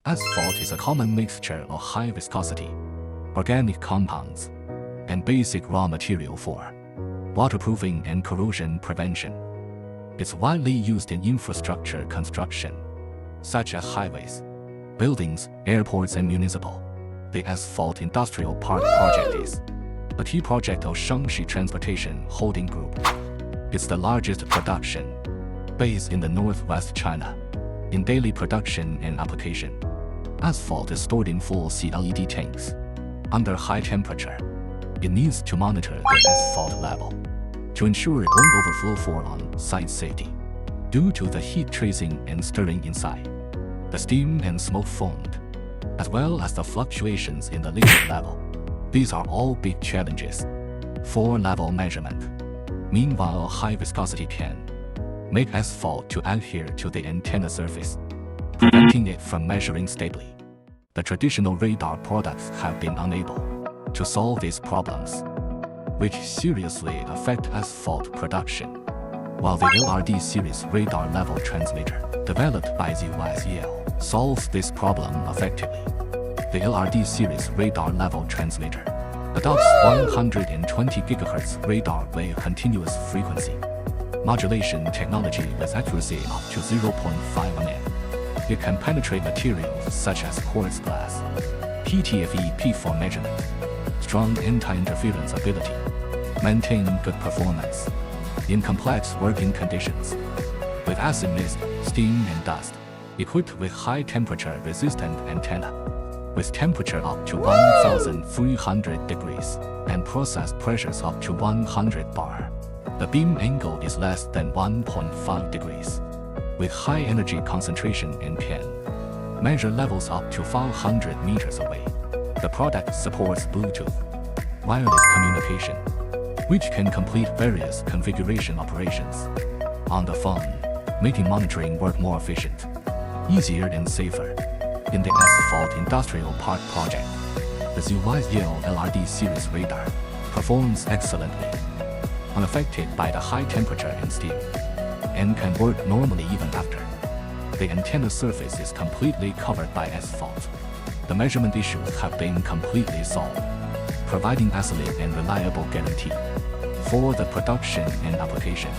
Asphalt is a common mixture of high viscosity, organic compounds, and basic raw material for waterproofing and corrosion prevention. It's widely used in infrastructure construction, such as highways, buildings, airports, and municipal. The Asphalt Industrial Park project is a key project of Shaanxi Transportation Holding Group. It's the largest production base in the northwest China in daily production and application. Asphalt is stored in full LED tanks. Under high temperature, it needs to monitor the asphalt level to ensure it won't overflow for on-site safety. Due to the heat tracing and stirring inside, the steam and smoke formed, as well as the fluctuations in the liquid level. These are all big challenges for level measurement. Meanwhile, high viscosity can make asphalt to adhere to the antenna surface, preventing it from measuring stably. The traditional radar products have been unable to solve these problems, which seriously affect asphalt production. While the LRD series radar level transmitter, developed by ZYZL, solves this problem effectively. The LRD series radar level transmitter adopts 120 GHz radar wave continuous frequency modulation technology with accuracy up to 0.5 mm. It can penetrate materials such as quartz glass, PTFE for measurement, strong anti-interference ability, maintain good performance in complex working conditions, with acid mist, steam and dust, equipped with high temperature resistant antenna, with temperature up to 1300 degrees and process pressures up to 100 bar. The beam angle is less than 1.5 degrees, with high energy concentration and can measure levels up to 500 meters away. The product supports Bluetooth wireless communication, which can complete various configuration operations on the phone, making monitoring work more efficient, easier and safer. In the Asphalt Industrial Park project, the ZYZL LRD series radar performs excellently, unaffected by the high temperature and steam, and can work normally even after the antenna surface is completely covered by asphalt. The measurement issues have been completely solved, providing excellent and reliable guarantee for the production and application.